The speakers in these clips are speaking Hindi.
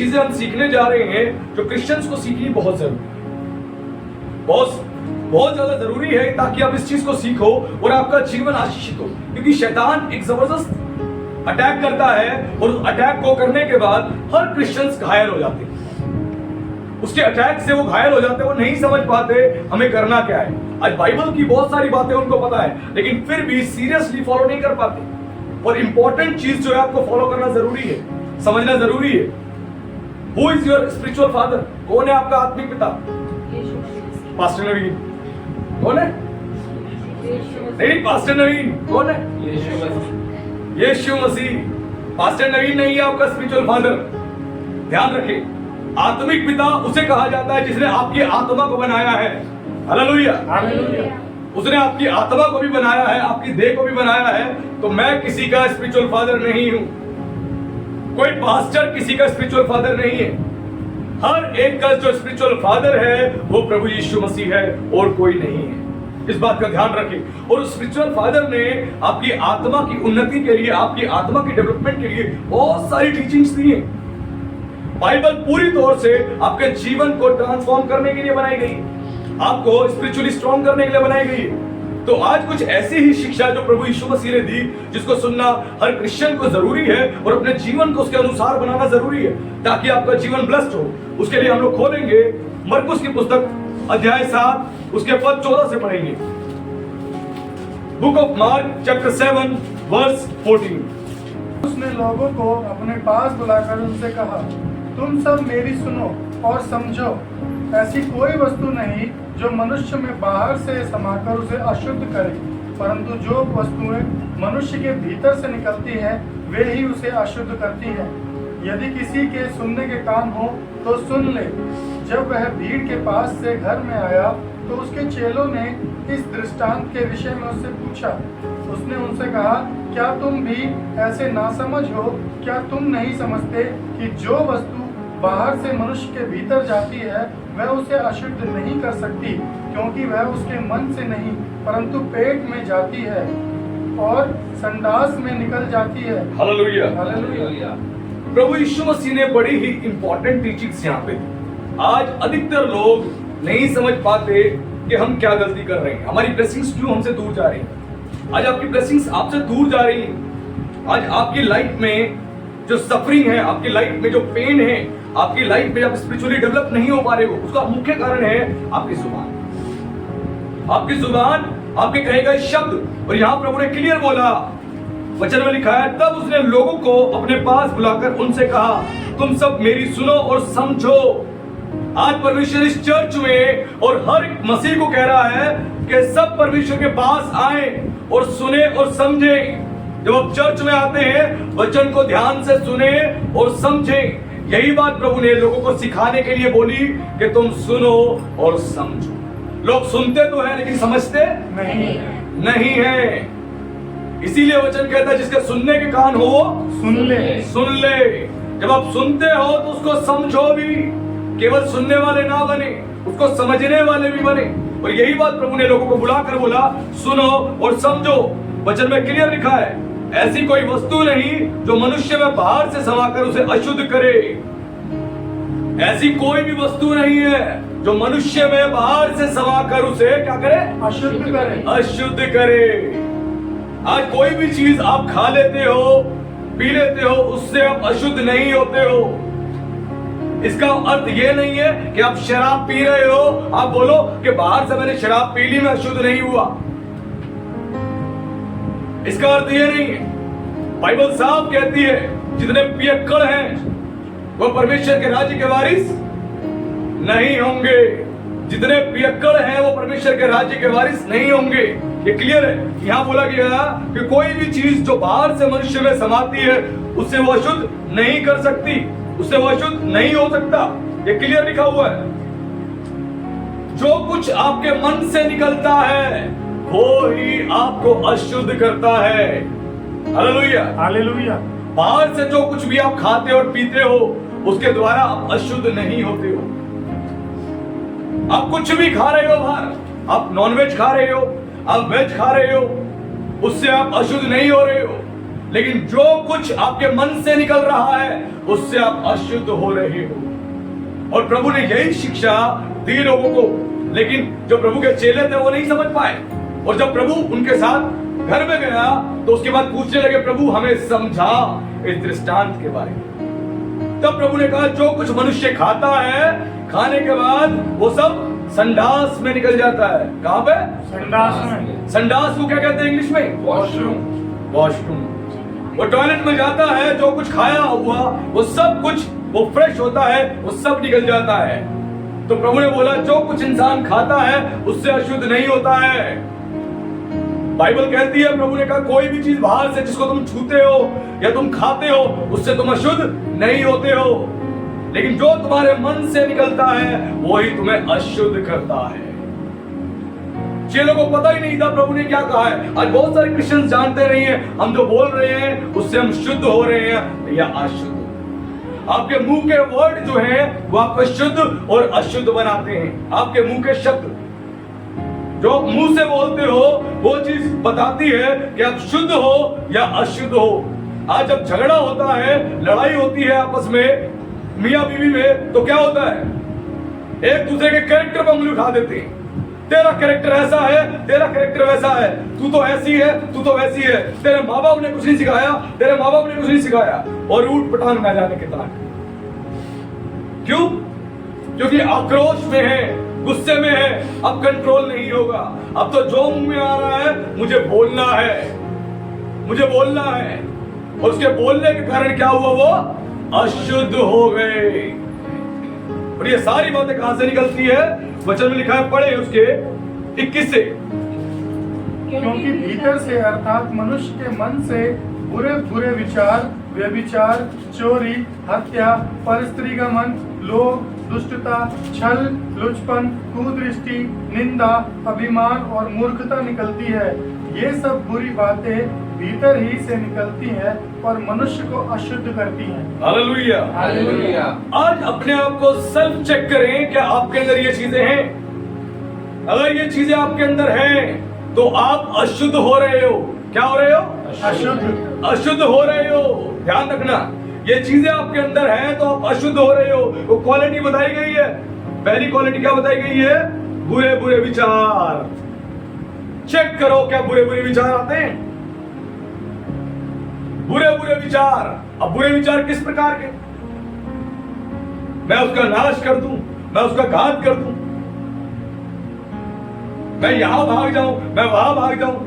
चीजें हम सीखने जा रहे हैं जो क्रिश्चियंस को सीखनी बहुत जरूरी है, बहुत ज्यादा जरूरी है, ताकि आप इस चीज को सीखो और आपका जीवन आशीषित हो। क्योंकि शैतान एक जबरदस्त अटैक करता है और उस अटैक को करने के बाद हर क्रिश्चियंस घायल हो जाते हैं। उसके अटैक से वो घायल हो जाते हैं, वो नहीं समझ पाते हमें करना क्या है। आज बाइबल की बहुत सारी बातें उनको पता है, लेकिन फिर भी सीरियसली फॉलो नहीं कर पाते। और इंपॉर्टेंट चीज जो है आपको फॉलो करना जरूरी है, समझना जरूरी है। Who is your spiritual father? कौन है आपका आत्मिक पिता? पास्टर नवीन। कौन है? नहीं, पास्टर नवीन कौन है? यीशु मसीह। पास्टर नवीन नहीं है आपका स्पिरिचुअल फादर। ध्यान रखें, आत्मिक पिता उसे कहा जाता है जिसने आपकी आत्मा को बनाया है। Hallelujah, hallelujah. उसने आपकी आत्मा को भी बनाया है, आपकी देह को भी बनाया है। तो मैं किसी का स्पिरिचुअल फादर नहीं हूं, कोई पास्टर किसी का स्पिरिचुअल फादर नहीं है। हर एक का जो स्पिरिचुअल फादर है वो प्रभु यीशु मसीह है और कोई नहीं है। इस बात का ध्यान रखें। और उस स्पिरिचुअल फादर ने आपकी आत्मा की उन्नति के लिए, आपकी आत्मा की डेवलपमेंट के लिए बहुत सारी टीचिंग्स दी है। बाइबल पूरी तौर से आपके जीवन को ट्रांसफॉर्म करने के लिए बनाई गई, आपको स्पिरिचुअली स्ट्रॉन्ग करने के लिए बनाई गई है। तो आज कुछ ऐसी ही शिक्षा जो प्रभु यीशु मसीह ने दी, जिसको सुनना हर क्रिश्चियन को जरूरी है और अपने जीवन को उसके अनुसार बनाना जरूरी है, ताकि आपका जीवन ब्लेस्ड हो। उसके लिए हम लोग खोलेंगे मरकुस की पुस्तक अध्याय 7, उसके पद 14 से पढ़ेंगे। Book of Mark chapter 7 verse 14। उसने लोगों को अपने पास बुलाकर उनसे कहा, तुम सब मेरी सुनो और समझो। ऐसी कोई वस्तु नहीं जो मनुष्य में बाहर से समाकर उसे अशुद्ध करे, परंतु जो वस्तुएं मनुष्य के भीतर से निकलती हैं वे ही उसे अशुद्ध करती हैं। यदि किसी के सुनने के कान हो तो सुन ले। जब वह भीड़ के पास से घर में आया तो उसके चेलों ने इस दृष्टांत के विषय में उससे पूछा। उसने उनसे कहा, क्या तुम भी ऐसे नासमझ हो? क्या तुम नहीं समझते कि जो वस्तु बाहर से मनुष्य के भीतर जाती है वह उसे अशुद्ध नहीं कर सकती, क्योंकि वह उसके मन से नहीं परंतु पेट में जाती है और संडास में निकल जाती है। Hallelujah, hallelujah. प्रभु यीशु मसीह ने बड़ी ही इंपॉर्टेंट टीचिंग्स यहाँ पे दी। आज अधिकतर लोग नहीं समझ पाते कि हम क्या गलती कर रहे हैं, हमारी ब्लेसिंग्स क्यों हमसे दूर जा रही हैं। आज आपकी ब्लेसिंग्स आपसे दूर जा रही हैं। आज आपकी लाइफ में जो सफरिंग है, आपकी लाइफ में जो पेन है, आपकी लाइफ में आप स्पिरिचुअली डेवलप नहीं हो पा रहे हो, उसका मुख्य कारण है आपकी जुबान। आपकी जुबान, आपके कहे गए शब्द। और यहाँ प्रभु ने क्लियर बोला, वचन में लिखा है, तब उसने लोगों को अपने पास बुलाकर उनसे कहा, तुम सब मेरी सुनो और समझो। आज परमेश्वर इस चर्च में और हर एक मसीह को कह रहा है कि सब परमेश्वर के पास आए और सुने और समझे। जब आप चर्च में आते हैं, वचन को ध्यान से सुने और समझे। यही बात प्रभु ने लोगों को सिखाने के लिए बोली कि तुम सुनो और समझो। लोग सुनते तो हैं लेकिन समझते नहीं है। इसीलिए वचन कहता है, जिसके सुनने के कान हो सुन ले। सुन ले। जब आप सुनते हो तो उसको समझो भी। केवल सुनने वाले ना बने, उसको समझने वाले भी बने। और यही बात प्रभु ने लोगों को बुलाकर बोला, सुनो और समझो। वचन में क्लियर लिखा है, ऐसी कोई वस्तु नहीं जो मनुष्य में बाहर से समाकर उसे अशुद्ध करे। ऐसी कोई भी वस्तु नहीं है जो मनुष्य में बाहर से समाकर उसे क्या करे? अशुद्ध करे। अशुद्ध करे। आज कोई भी चीज आप खा लेते हो, पी लेते हो, उससे आप अशुद्ध नहीं होते हो। इसका अर्थ ये नहीं है कि आप शराब पी रहे हो, आप बोलो कि बाहर से मैंने शराब पी ली, मैं अशुद्ध नहीं हुआ। इसका अर्थ ये नहीं है। बाइबल साफ कहती है, जितने पियक्कड़ हैं वो परमेश्वर के राज्य के वारिस नहीं होंगे। जितने पियक्कड़ हैं वो परमेश्वर के राज्य के वारिस नहीं होंगे। ये क्लियर है। यहाँ बोला गया कि कोई भी चीज जो बाहर से मनुष्य में समाती है उससे वो अशुद्ध नहीं कर सकती, उससे वो अशुद्ध नहीं हो सकता। ये क्लियर लिखा हुआ है। जो कुछ आपके मन से निकलता है वो ही आपको अशुद्ध करता है। Hallelujah, hallelujah. बाहर से जो कुछ भी आप खाते और पीते हो उसके द्वारा आप अशुद्ध नहीं होते हो। आप कुछ भी खा रहे हो बाहर, आप नॉनवेज खा रहे हो, आप वेज खा रहे हो, उससे आप अशुद्ध नहीं हो रहे हो। लेकिन जो कुछ आपके मन से निकल रहा है उससे आप अशुद्ध हो रहे हो। और प्रभु ने यही शिक्षा दी लोगों को, लेकिन जो प्रभु के चेले थे वो नहीं समझ पाए। और जब प्रभु उनके साथ घर में गया तो उसके बाद पूछने लगे, प्रभु हमें समझा इस दृष्टांत के बारे में। तब प्रभु ने कहा, जो कुछ मनुष्य खाता है, खाने के बाद वो सब संडास में निकल जाता है। कहां पे? संडास में। संडास को क्या कहते हैं इंग्लिश में? वॉशरूम। वॉशरूम। वो टॉयलेट में जाता है, जो कुछ खाया हुआ वो सब कुछ वो फ्रेश होता है, वो सब निकल जाता है। तो प्रभु ने बोला, जो कुछ इंसान खाता है उससे अशुद्ध नहीं होता है। बाइबल कहती है, प्रभु ने कहा, कोई भी चीज बाहर से जिसको तुम छूते हो या तुम खाते हो उससे तुम अशुद्ध नहीं होते हो, लेकिन जो तुम्हारे मन से निकलता है वही तुम्हें अशुद्ध करता है। चेलों को पता ही नहीं था प्रभु ने क्या कहा है। आज बहुत सारे क्रिश्चियन जानते नहीं है, हम जो बोल रहे हैं उससे हम शुद्ध हो रहे हैं या अशुद्ध। आपके मुंह के वर्ड जो हैं वो आपको शुद्ध और अशुद्ध बनाते हैं। आपके मुंह के शब्द जो आप मुंह से बोलते हो वो चीज बताती है कि आप शुद्ध हो या अशुद्ध हो। आज जब झगड़ा होता है, लड़ाई होती है आपस में मियां बीवी में, तो क्या होता है? एक दूसरे के कैरेक्टर पर उंगली उठा देते हैं। तेरा कैरेक्टर ऐसा है, तेरा कैरेक्टर वैसा है, तू तो ऐसी है, तू तो वैसी है, तेरे माँ बाप ने कुछ नहीं सिखाया, तेरे माँ बाप ने कुछ नहीं सिखाया, और ऊट पटांग ना जाने कितना। क्यों? क्योंकि आक्रोश में है, गुस्से में है, अब कंट्रोल नहीं होगा। अब तो जो मुंह में आ रहा है मुझे बोलना है, मुझे बोलना है, और उसके बोलने के कारण क्या हुआ? वो अशुद्ध हो गए। और ये सारी बातें कहां से निकलती है? वचन में लिखा है, पढ़े उसके 21 से। क्योंकि भीतर से अर्थात मनुष्य के मन से बुरे बुरे विचार, व्यभिचार, चोरी, हत्या, परस्त्री का मन, लोभ, दुष्टता, छल, लुचपन, कुदृष्टि, निंदा, अभिमान और मूर्खता निकलती है। ये सब बुरी बातें भीतर ही से निकलती हैं और मनुष्य को अशुद्ध करती हैं। Hallelujah, hallelujah. आज अपने आप को सेल्फ चेक करें, क्या आपके अंदर ये चीजें हैं? अगर ये चीजें आपके अंदर हैं तो आप अशुद्ध हो रहे हो। क्या हो रहे हो? अशुद्ध। अशुद्ध हो रहे हो। ध्यान रखना, ये चीजें आपके अंदर हैं तो आप अशुद्ध हो रहे हो। वो क्वालिटी बताई गई है। पहली क्वालिटी क्या बताई गई है? बुरे बुरे विचार। चेक करो क्या बुरे बुरे विचार आते हैं? बुरे बुरे विचार। अब बुरे विचार किस प्रकार के? मैं उसका नाश कर दूं, मैं उसका घात कर दूं, मैं यहां भाग जाऊं, मैं वहां भाग जाऊं,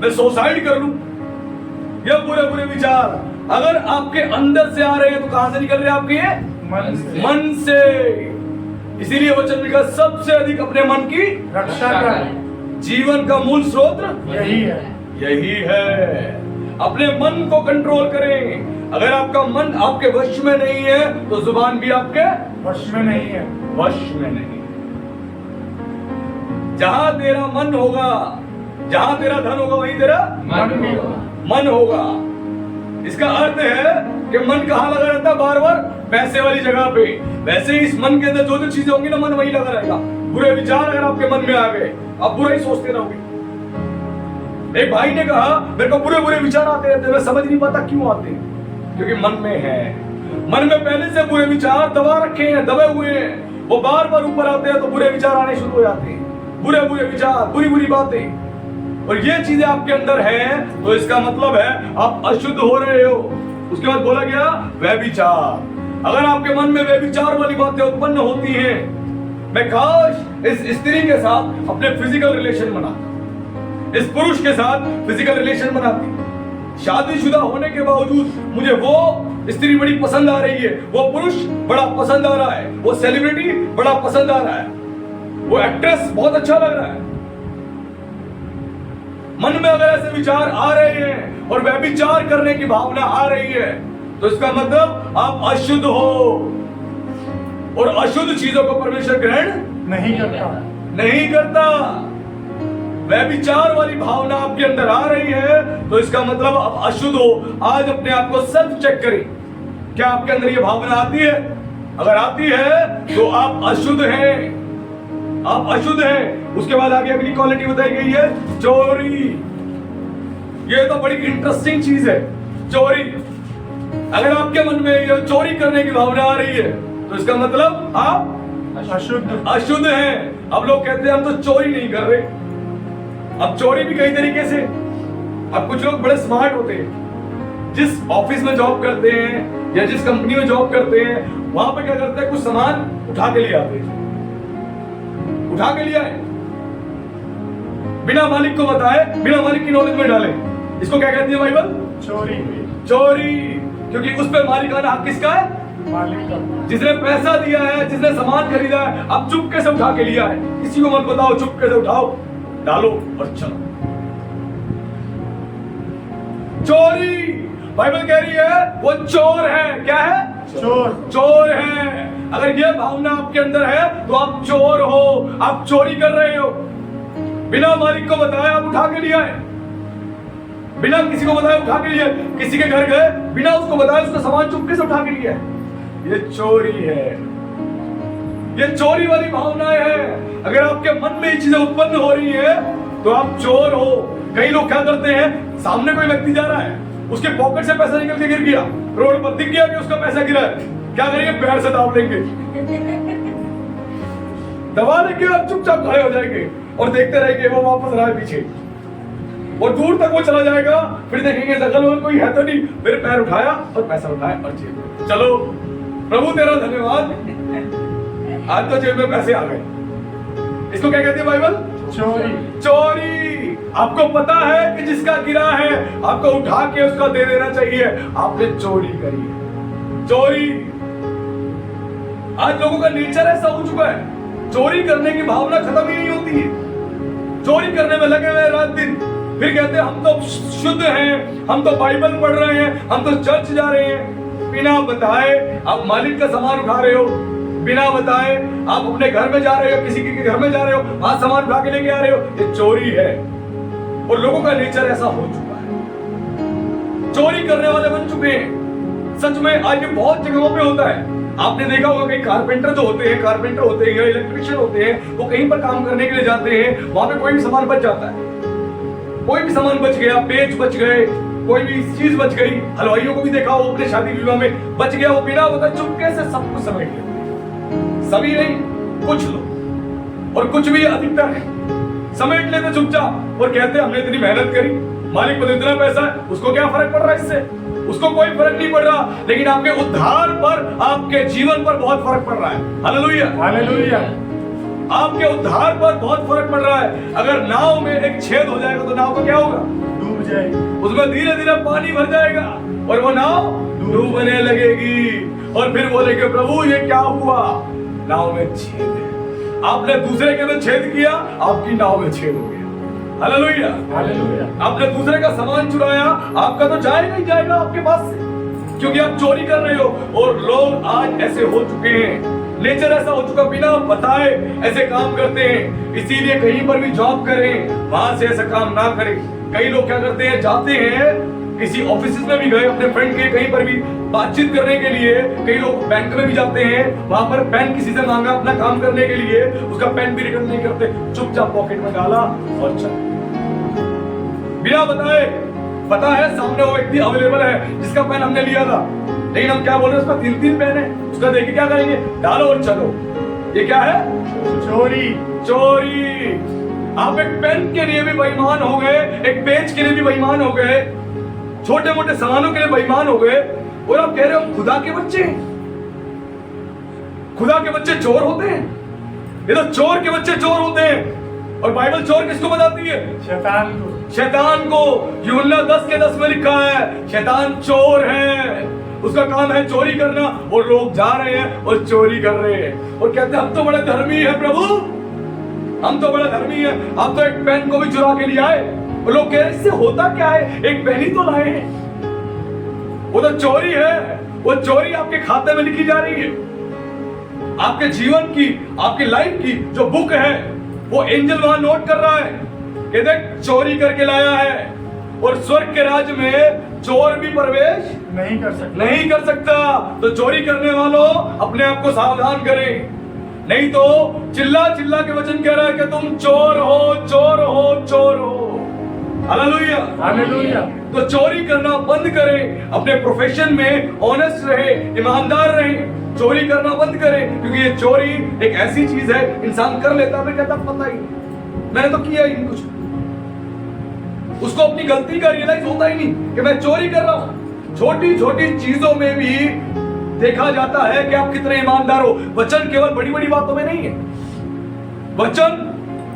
मैं सुसाइड कर लूं। ये बुरे बुरे विचार अगर आपके अंदर से आ रहे हैं तो कहां से निकल रहे हैं आपके? ये मन से। मन से। इसीलिए वचन लिखा, सबसे अधिक अपने मन की रक्षा कर। जीवन का मूल स्रोत यही है। यही है। अपने मन को कंट्रोल करें। अगर आपका मन आपके वश में नहीं है तो जुबान भी आपके वश में नहीं है। वश में नहीं। जहां तेरा मन होगा, जहां तेरा धन होगा, वहीं तेरा मन भी होगा। मन होगा। इसका अर्थ है कि मन कहां लगा रहता है? बार बार पैसे वाली जगह पे। वैसे ही इस मन के अंदर जो जो चीजें होंगी ना, मन वहीं लगा रहेगा। बुरे विचार अगर आपके मन में आ गए, आप बुरा ही सोचते रहोगे। एक भाई ने कहा, मेरे को बुरे बुरे विचार आते रहते हैं, मैं समझ नहीं पाता क्यों आते हैं। क्योंकि मन में है, मन में पहले से बुरे विचार दबा रखे हैं, दबे हुए हैं। वो बार बार ऊपर आते हैं तो बुरे विचार आने शुरू हो जाते हैं। बुरे बुरे विचार, बुरी बुरी बातें, और ये चीजें आपके अंदर हैं तो इसका मतलब है आप अशुद्ध हो रहे हो। उसके बाद बोला गया व्यभिचार। अगर आपके मन में व्यभिचार वाली बातें उत्पन्न होती हैं, मैं काश इस स्त्री के साथ अपने फिजिकल रिलेशन बनाता, इस पुरुष के साथ फिजिकल रिलेशन बनाती। शादीशुदा होने के बावजूद मुझे वो स्त्री बड़ी पसंद आ रही है, वो पुरुष बड़ा पसंद आ रहा है, वो सेलिब्रिटी बड़ा पसंद आ रहा है, वो एक्ट्रेस बहुत अच्छा लग रहा है। मन में अगर ऐसे विचार आ रहे हैं और व्यभिचार करने की भावना आ रही है तो इसका मतलब आप अशुद्ध हो, और अशुद्ध चीजों को परमेश्वर ग्रहण नहीं करता। नहीं करता। व्यभिचार वाली भावना आपके अंदर आ रही है तो इसका मतलब आप अशुद्ध हो। आज अपने आप को सेल्फ चेक करें, क्या आपके अंदर ये भावना आती है? अगर आती है तो आप अशुद्ध हैं, आप अशुद्ध हैं। उसके बाद आगे अगली क्वालिटी बताई गई है चोरी। ये तो बड़ी इंटरेस्टिंग चीज है, चोरी। अगर आपके मन में ये चोरी करने की भावना आ रही है तो इसका मतलब आप अशुद्ध हैं। अब लोग कहते हैं हम तो चोरी नहीं कर रहे। अब चोरी भी कई तरीके से। अब कुछ लोग बड़े स्मार्ट होते हैं, जिस ऑफिस में जॉब करते हैं या जिस कंपनी में जॉब करते हैं वहां पे क्या करते हैं, कुछ सामान उठा के ले आते हैं, उठा के लिया है बिना मालिक को बताए, बिना मालिक की नॉलेज में डाले। इसको क्या कहती है बाइबल? चोरी। चोरी। क्योंकि उस पे मालिकाना हक किसका है? मालिक का। जिसने पैसा दिया है, जिसने सामान खरीदा है, अब चुपके से उठा के लिया है, किसी को मत बताओ, चुपके से उठाओ, डालो और चलो। चोरी। बाइबल कह रही है वो चोर है। क्या है? चोर है। अगर ये भावना आपके अंदर है तो आप चोर हो, आप चोरी कर रहे हो। बिना मालिक को बताए आप उठा के लिया है, बिना किसी को बताए उठा के लिया। किसी के घर गए, बिना उसको बताए उसका सामान चुपके से उठा के लिया है। ये चोरी है, ये चोरी वाली भावनाएं हैं। अगर आपके मन में ये चीजें उत्पन्न हो रही है तो आप चोर हो। कई लोग क्या करते हैं, सामने कोई व्यक्ति जा रहा है, उसके पॉकेट से पैसा निकल के गिर गया, रोड पर दिख गया कि उसका पैसा गिरा है, क्या करेंगे? पैर से दाब लेंगे, दबा लेंगे और चुपचाप खड़े हो जाएंगे और देखते रहेंगे वो वापस रहा है पीछे, और दूर तक वो चला जाएगा। फिर देखेंगे जगल में कोई है तो नहीं, फिर पैर उठाया और पैसा उठाया और जेब। चलो प्रभु तेरा धन्यवाद, आज तो जेब में पैसे आ गए। इसको क्या कहती है बाइबल? चोरी। चोरी। आपको पता है कि जिसका गिरा है आपको उठा के उसका दे देना चाहिए, आपने चोरी करी है। चोरी। आज लोगों का नेचर ऐसा हो चुका है, चोरी करने की भावना खत्म ही नहीं होती है। चोरी करने में लगे हुए रात दिन, फिर कहते हैं हम तो शुद्ध हैं, हम तो बाइबल पढ़ रहे हैं, हम तो चर्च जा रहे हैं। बिना बताए आप मालिक का सामान उठा रहे हो, बिना बताए आप अपने घर में जा रहे हो, किसी के घर में जा रहे हो, वहां सामान उठा के लेके आ रहे हो। ये चोरी है और लोगों का नेचर ऐसा हो चुका है, चोरी करने वाले बन चुके हैं। सच में आज ये बहुत जगहों पे होता है। आपने देखा होगा कई कारपेंटर जो होते हैं, कारपेंटर होते हैं, इलेक्ट्रिशियन होते हैं, वो कहीं पर काम करने के लिए जाते हैं, वहां पे कोई भी सामान बच जाता है, कोई भी सामान बच गया, पेच बच गए, कोई भी चीज बच गई। हलवाइयों को भी देखा हो, अपने शादी विवाह में बच गया, वो बिना बता चुपके से सब कुछ समेट लेते। सभी नहीं, कुछ लोग, और कुछ भी अधिकतर है, समेट लेते चुपचाप और कहते हमने इतनी मेहनत करी, मालिक को इतना पैसा है, उसको क्या फर्क पड़ रहा है इससे? उसको कोई फर्क नहीं पड़ रहा, लेकिन आपके उद्धार पर, आपके जीवन पर बहुत फर्क पड़ रहा है। Hallelujah, hallelujah. आपके उद्धार पर बहुत फर्क पड़ रहा है। अगर नाव में एक छेद हो जाएगा तो नाव का क्या होगा? डूब जाएगी। उसमें धीरे धीरे पानी भर जाएगा और वो नाव डूबने लगेगी, और फिर बोलेंगे प्रभु ये क्या हुआ? नाव में छेद है, आपने दूसरे के में छेद किया, आपकी नाव में छेद हो गया। Hallelujah, hallelujah. आपने दूसरे का सामान चुराया, आपका तो जाएगा ही जाएगा आपके पास से, क्योंकि आप चोरी कर रहे हो। और लोग आज ऐसे हो चुके हैं, नेचर ऐसा हो चुका, बिना बताए ऐसे काम करते हैं। इसीलिए कहीं पर भी जॉब करें, वहां से ऐसा काम ना करें। कई लोग क्या करते हैं, जाते हैं किसी ऑफिस में भी गए, अपने फ्रेंड के कहीं पर भी बातचीत करने के लिए, कई लोग बैंक में भी जाते हैं, वहां पर पेन किसी से मांगा अपना काम करने के लिए, उसका पेन भी रिटर्न नहीं करते, चुपचाप पॉकेट में डाला और चल, बिना बताए। पता है सामने वो व्यक्ति अवेलेबल है जिसका पेन हमने लिया था, लेकिन हम क्या बोल रहे हैं, उसका 3-3 पेन है, उसका देख के क्या करेंगे? डालो और चलो। ये क्या है? चोरी। चोरी। आप एक पेन के लिए भी बेईमान हो गए, एक पेज के लिए भी बेईमान हो गए, छोटे मोटे सामानों के लिए बेईमान हो गए, और आप कह रहे हो खुदा के बच्चे। खुदा के बच्चे चोर होते हैं? ये तो चोर के बच्चे चोर होते हैं। और बाइबल चोर किसको बताती है? शैतान को। शैतान को। यूहन्ना 10:10 में लिखा है शैतान चोर है, उसका काम है चोरी करना, और लोग जा रहे हैं और चोरी कर रहे हैं और कहते हैं हम तो बड़े धर्मी है प्रभु, हम तो बड़ा धर्मी है। आप तो एक पेन को भी चुरा के लिए आए, और लोग कह रहे इससे होता क्या है, एक पेन ही तो लाए हैं। वो तो चोरी है, वो चोरी आपके खाते में लिखी जा रही है। आपके जीवन की, आपकी लाइफ की जो बुक है, वो एंजल वहां नोट कर रहा है कि देख चोरी करके लाया है, और स्वर्ग के राज्य में चोर भी प्रवेश नहीं कर सकता। तो चोरी करने वालों अपने आप को सावधान करें, नहीं तो चिल्ला चिल्ला के वचन कह रहा है कि तुम चोर हो, चोर हो, चोर हो। हालेलुया। हालेलुया। तो चोरी करना बंद करें, अपने प्रोफेशन में ऑनेस्ट रहे, ईमानदार रहे, चोरी करना बंद करें, क्योंकि ये चोरी एक ऐसी चीज है इंसान कर लेता है, कहता पता ही नहीं, मैंने तो किया ही नहीं कुछ, उसको अपनी गलती का रियलाइज होता ही नहीं कि मैं चोरी कर रहा हूं। छोटी छोटी चीजों में भी देखा जाता है कि आप कितने ईमानदार हो। वचन केवल बड़ी बड़ी बातों में नहीं है, वचन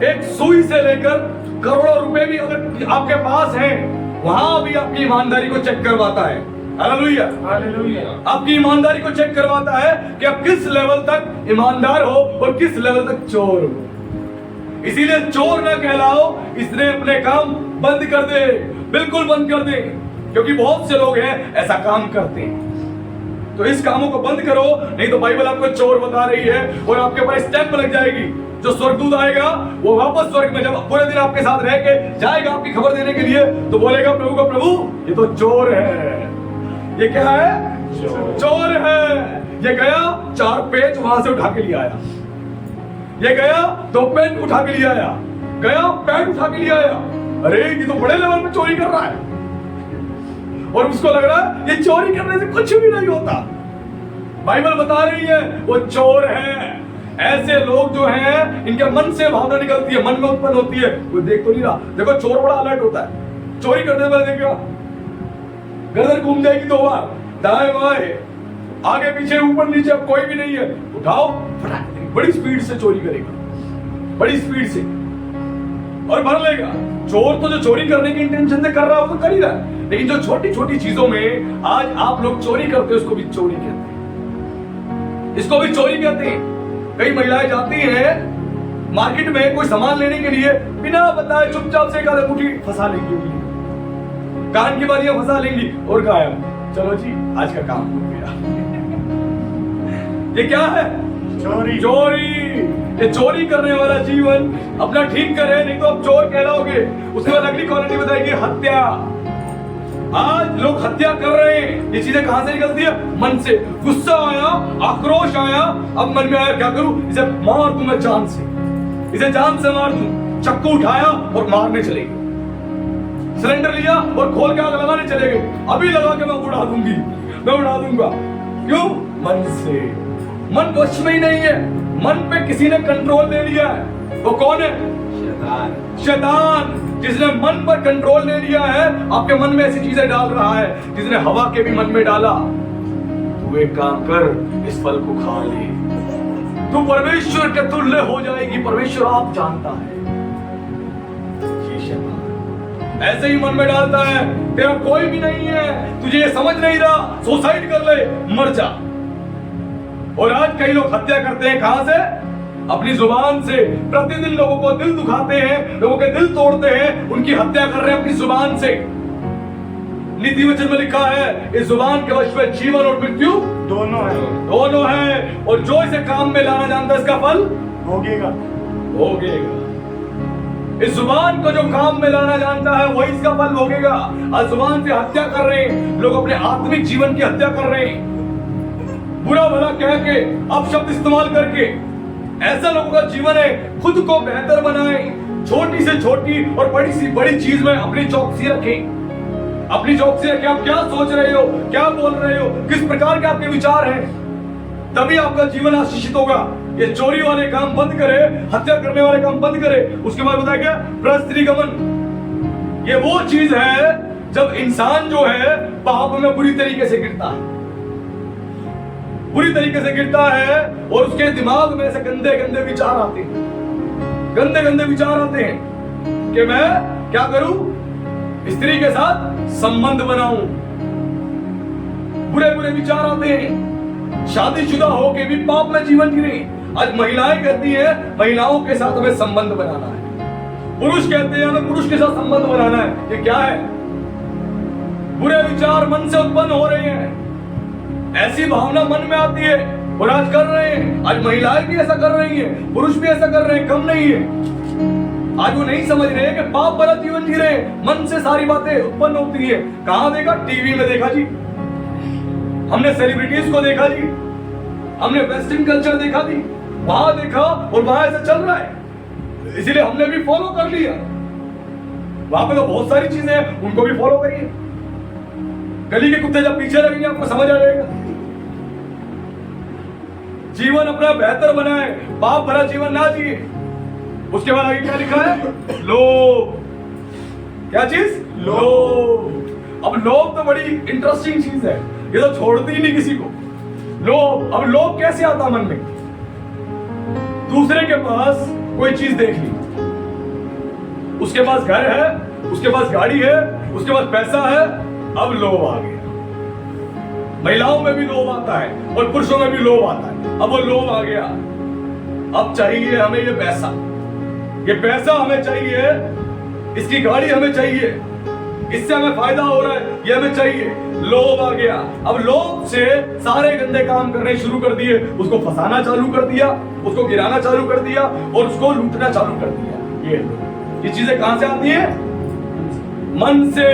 एक सुई से लेकर करोड़ों रुपए भी अगर आपके पास हैं, वहां भी आपकी ईमानदारी को चेक करवाता है। हालेलुया। हालेलुया। आपकी ईमानदारी को चेक करवाता है कि आप किस लेवल तक ईमानदार हो और किस लेवल तक चोर हो। इसीलिए चोर न कहलाओ, इसने अपने काम बंद कर दे, बिल्कुल बंद कर दे, क्योंकि बहुत से लोग हैं ऐसा काम करते हैं। तो इस कामों को बंद करो, नहीं तो बाइबल आपको चोर बता रही है और आपके पास स्टैंप लग जाएगी। जो स्वर्गदूत आएगा वो वापस स्वर्ग में जब पूरे दिन आपके साथ रह के जाएगा आपकी खबर देने के लिए, तो बोलेगा प्रभु को, प्रभु ये तो चोर है। ये क्या है? चोर है। ये गया 4 पेज वहां से उठा के ले आया, ये गया 2 पेन उठा के ले आया, गया पैड उठा के ले आया। अरे ये तो बड़े लेवल पे चोरी कर रहा है, और उसको लग रहा है ये चोरी करने से कुछ भी नहीं होता। बाइबल बता रही है वो चोर है। ऐसे लोग जो हैं, इनके मन से भावना निकलती है, मन में उत्पन्न होती है, वो देख तो नहीं रहा। देखो चोर बड़ा अलर्ट होता है, चोरी करने वाले देखिएगा गर्दन घूम जाएगी 2 बार, दाएं बाएं, आगे पीछे ऊपर नीचे, अब कोई भी नहीं है, उठाओ फटाक, बड़ी स्पीड से चोरी करेगा, बड़ी स्पीड से, और भर लेगा। चोर तो जो चोरी करने की इंटेंशन से कर रहा है वो तो कर ही रहा है, लेकिन जो छोटी छोटी चीजों में आज आप लोग चोरी करते हो, उसको भी चोरी कहते हैं, इसको भी चोरी कहते हैं। कई महिलाएं जाती हैं मार्केट में कोई सामान लेने के लिए, बिना बताए चुपचाप से एक अंगूठी फंसा लेंगी, कान की बालियां फंसा लेंगी और गायब। चलो जी आज का काम हो गया। ये क्या है? चोरी। चोरी। ये चोरी करने वाला जीवन अपना ठीक करे, नहीं तो आप चोर कहलाओगे। उसके बाद अगली क्वालिटी बताएगी हत्या। आज लोग हत्या कर रहे हैं, ये चीजें कहां से निकलती है? मन से। गुस्सा आया, आक्रोश आया, अब मन में आया क्या करूं, इसे मार दूं मैं जान से, इसे जान से मार दूं। चक्कू उठाया और मारने चले गए, सिलेंडर लिया और खोल के आग लगाने चले गए, अभी लगा के मैं उड़ा दूंगी, मैं उड़ा दूंगा। क्यों? मन से। मन वश में ही नहीं है, मन पे किसी ने कंट्रोल ले लिया है। वो कौन है? शैतान। जिसने मन पर कंट्रोल ले लिया है, आपके मन में ऐसी चीजें डाल रहा है जिसने हवा के भी मन में डाला। तू एक काम कर, इस फल को खा ले, तू परमेश्वर के तुल्य हो जाएगी, परमेश्वर आप जानता है। ये शैतान ऐसे ही मन में डालता है, तेरा कोई भी नहीं है, तुझे ये समझ नहीं रहा, सुसाइड कर ले, मर जा। और आज कई लोग हत्या करते हैं, कहां से? अपनी जुबान से। प्रतिदिन लोगों को दिल दुखाते हैं, लोगों के दिल तोड़ते हैं, उनकी हत्या कर रहे हैं अपनी जुबान से। नीति वचन में लिखा है इस जुबान के वश में जीवन और मृत्यु दोनों है, दोनों है, और जो इसे काम में लाना जानता है इसका फल भोगेगा। भोगेगा। इस जुबान को जो काम में लाना जानता है वही इसका फल भोगेगा। आज जुबान से हत्या कर रहे हैं लोग, अपने आत्मिक जीवन की हत्या कर रहे हैं, बुरा भला कह के, अपशब्द इस्तेमाल करके। ऐसा लोगों का जीवन है। खुद को बेहतर बनाएं, छोटी से छोटी और बड़ी सी बड़ी चीज में अपनी चौकसी रखें। अपनी चौकसी रखें, आप क्या सोच रहे हो, क्या बोल रहे हो, किस प्रकार के आपके विचार हैं, तभी आपका जीवन आशीषित होगा। ये चोरी वाले काम बंद करे, हत्या करने वाले काम बंद करे। उसके बाद बताया क्या? परस्त्रीगमन। ये वो चीज है जब इंसान जो है पाप में बुरी तरीके से गिरता है, बुरी तरीके से गिरता है, और उसके दिमाग में से गंदे गंदे विचार आते हैं, गंदे गंदे विचार आते हैं कि मैं क्या करूं, स्त्री के साथ संबंध बनाऊं। बुरे बुरे विचार आते हैं। शादीशुदा होके भी पाप में जीवन जीने। आज महिलाएं कहती हैं महिलाओं के साथ हमें संबंध बनाना है, पुरुष कहते हैं हमें पुरुष के साथ संबंध बनाना है। ये क्या है? बुरे विचार मन से उत्पन्न हो रहे हैं, ऐसी भावना मन में आती है और आज कर रहे हैं। आज महिलाएं भी ऐसा कर रही हैं, पुरुष भी ऐसा कर रहे हैं, कम नहीं है। आज वो नहीं समझ रहे कि पाप भरा जीवन जी रहे हैं, मन से सारी बातें उत्पन्न होती है। कहां देखा? टीवी में देखा जी, हमने सेलिब्रिटीज को देखा जी, हमने वेस्टर्न कल्चर देखा जी, वहां देखा और वहां ऐसा चल रहा है, इसीलिए हमने भी फॉलो कर लिया। वहां पे तो बहुत सारी चीजें हैं, उनको भी फॉलो करिए। गली के कुत्ते जब पीछे लगेंगे आपको समझ आ जाएगा। जीवन अपना बेहतर बनाए, पाप भरा जीवन ना जिए। उसके बाद आगे क्या लिखा है? लोभ। क्या चीज? लोभ। अब लोभ तो बड़ी इंटरेस्टिंग चीज है, ये तो छोड़ती ही नहीं किसी को। लोभ। अब लोभ कैसे आता मन में? दूसरे के पास कोई चीज देख ली, उसके पास घर है, उसके पास गाड़ी है, उसके पास पैसा है, अब लोभ आ गया। महिलाओं में भी लोभ आता है और पुरुषों में भी लोभ आता है। अब वो लोभ आ गया, अब चाहिए हमें ये पैसा हमें चाहिए, इसकी गाड़ी हमें चाहिए, इससे हमें फायदा हो रहा है, ये हमें चाहिए। लोभ आ गया। अब लोभ से सारे गंदे काम करने शुरू कर दिए, उसको फंसाना चालू कर दिया, उसको गिराना चालू कर दिया और उसको लूटना चालू कर दिया। ये चीजें कहां से आती है? मन से।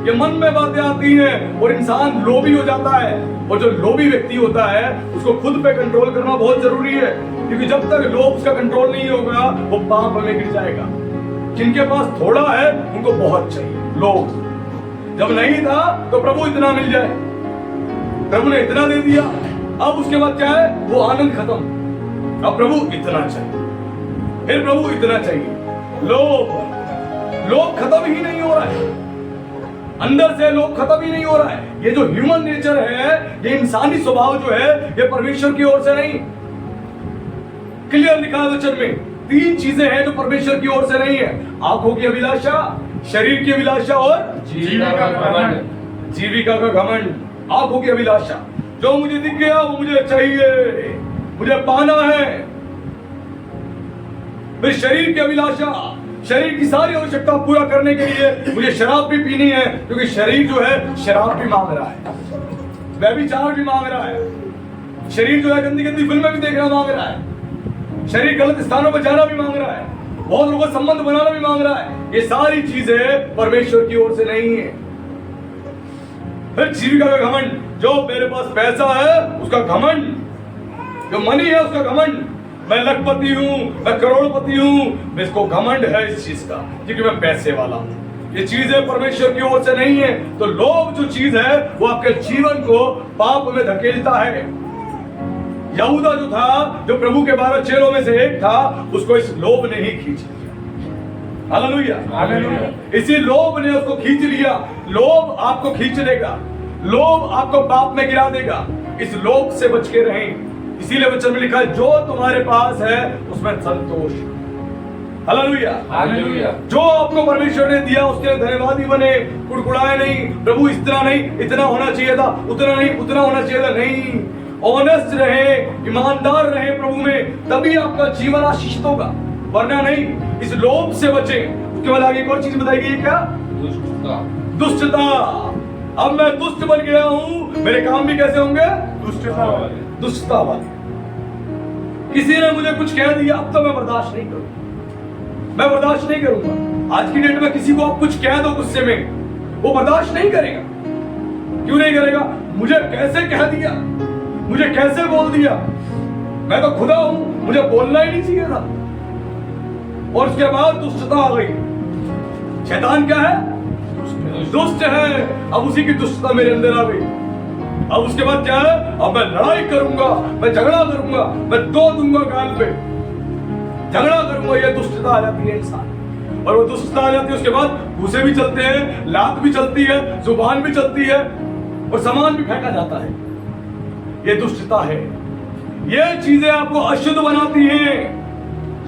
ये मन में बातें आती हैं और इंसान लोभी हो जाता है। और जो लोभी व्यक्ति होता है उसको खुद पे कंट्रोल करना बहुत जरूरी है, क्योंकि जब तक लोभ उसका कंट्रोल नहीं होगा वो पाप में गिर जाएगा। जिनके पास थोड़ा है उनको बहुत चाहिए। लोभ जब नहीं था तो प्रभु इतना मिल जाए, प्रभु ने इतना दे दिया, अब उसके बाद क्या है? वो आनंद खत्म। अब प्रभु इतना चाहिए, फिर प्रभु इतना चाहिए। लोभ खत्म ही नहीं हो रहा है, अंदर से लोभ खत्म ही नहीं हो रहा है। ये जो ह्यूमन नेचर है, ये इंसानी स्वभाव जो है, ये परमेश्वर की ओर से नहीं। क्लियर लिखा है वचन में, 3 चीजें हैं जो परमेश्वर की ओर से नहीं है। आंखों की अभिलाषा, शरीर की अभिलाषा और जीविका का घमंड। आंखों की अभिलाषा, जो मुझे दिख गया वो मुझे चाहिए, मुझे पाना है। फिर शरीर की अभिलाषा, शरीर की सारी आवश्यकता पूरा करने के लिए मुझे शराब भी पीनी है, क्योंकि शरीर जो है शराब भी मांग रहा है, व्यभिचार भी मांग रहा है, शरीर जो है गंदी गंदी फिल्में भी देखना मांग रहा है, शरीर गलत स्थानों पर जाना भी मांग रहा है, बहुत लोगों का संबंध बनाना भी मांग रहा है। ये सारी चीजें परमेश्वर की ओर से नहीं है। फिर जीविका का घमंड, जो मेरे पास पैसा है उसका घमंड, जो मनी है उसका घमंड, मैं लखपति हूं, मैं करोड़पति हूं, इसको घमंड है इस चीज का, क्योंकि मैं पैसे वाला हूं। ये चीजें परमेश्वर की ओर से नहीं है। तो लोभ जो चीज है वो आपके जीवन को पाप में धकेलता है। यहूदा जो था, जो प्रभु के 12 चेलों में से एक था, उसको इस लोभ ने ही खींच लिया। हालेलुया। इसी लोभ ने उसको खींच लिया। लोभ आपको खींच लेगा, लोभ आपको पाप में गिरा देगा। इस लोभ से बच के रहें। इसीलिए वचन में लिखा है, जो तुम्हारे पास है उसमें संतोष। हालेलुया। जो आपको परमेश्वर ने दिया उसके लिए धन्यवादी बने, कुड़कुड़ाए नहीं, प्रभु इस तरह नहीं, इतना होना चाहिए था, उतना नहीं, उतना होना चाहिए था, नहीं। ऑनेस्ट रहे, ईमानदार रहे प्रभु में, तभी आपका जीवन आशीषित होगा, वरना नहीं। इस लोभ से बचे। उसके बाद आगे एक और चीज बताई गई, क्या? दुष्टता। अब मैं दुष्ट बन गया हूं, मेरे काम भी कैसे होंगे? दुष्टता वाले। किसी ने मुझे कुछ कह दिया, अब तो मैं बर्दाश्त नहीं करूंगा, मैं बर्दाश्त नहीं करूंगा। आज की डेट में किसी को आप कुछ कह दो गुस्से में, वो बर्दाश्त नहीं करेगा। क्यों नहीं करेगा? मुझे कैसे कह दिया, मुझे कैसे बोल दिया, मैं तो खुदा हूं, मुझे बोलना ही नहीं चाहिए था। और उसके बाद दुष्टता आ गई। शैतान क्या है? दुष्ट है। अब उसी की दुष्टता मेरे अंदर आ गई। अब उसके बाद क्या है? अब मैं लड़ाई करूंगा, मैं झगड़ा करूंगा, मैं दो दूंगा गाल पे, झगड़ा करूंगा। ये दुष्टता आ जाती है इंसान, और वो दुष्टता आ जाती है। उसके बाद घूसे भी चलते हैं, लात भी चलती है, जुबान भी चलती है, और सामान भी फेंका जाता है। ये दुष्टता है। ये चीजें आपको अशुद्ध बनाती हैं।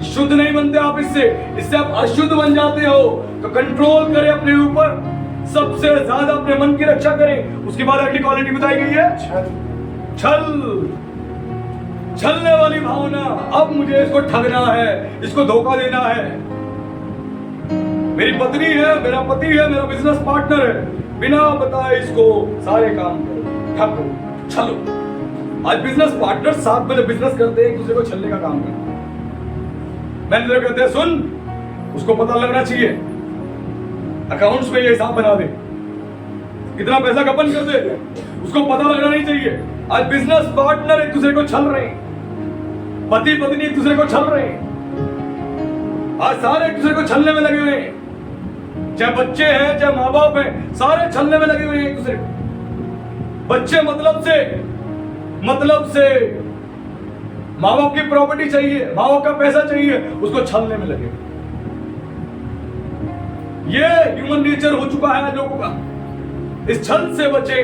शुद्ध नहीं बनते आप इससे आप अशुद्ध बन जाते हो। तो कंट्रोल करें अपने ऊपर, सबसे ज्यादा अपने मन की रक्षा करें। उसके बाद अगली क्वालिटी बताई गई है छलने वाली भावना। अब मुझे इसको ठगना है, इसको धोखा देना है। मेरी पत्नी है, मेरा पति है, मेरा बिजनेस पार्टनर है, बिना बताए इसको सारे काम करो, ठगो, छलो। आज बिजनेस पार्टनर साथ में जब बिजनेस करते हैं, एक दूसरे को छलने का काम करते हैं। मैनेजर कहते हैं, सुन, उसको पता लगना चाहिए, अकाउंट्स में ये हिसाब बना दे, कितना पैसा गबन कर दे, उसको पता लगना नहीं चाहिए। आज बिजनेस पार्टनर एक दूसरे को छल रहे हैं, पति पत्नी एक दूसरे को छल रहे हैं, आज सारे एक दूसरे को छलने में लगे हुए हैं। चाहे बच्चे हैं चाहे माँ बाप हैं, सारे छलने में लगे हुए हैं एक दूसरे को। बच्चे मतलब से माँ बाप की प्रॉपर्टी चाहिए, माँ बाप का पैसा चाहिए, उसको छलने में लगे। ये ह्यूमन नेचर हो चुका है लोगों का। इस छल से बचे।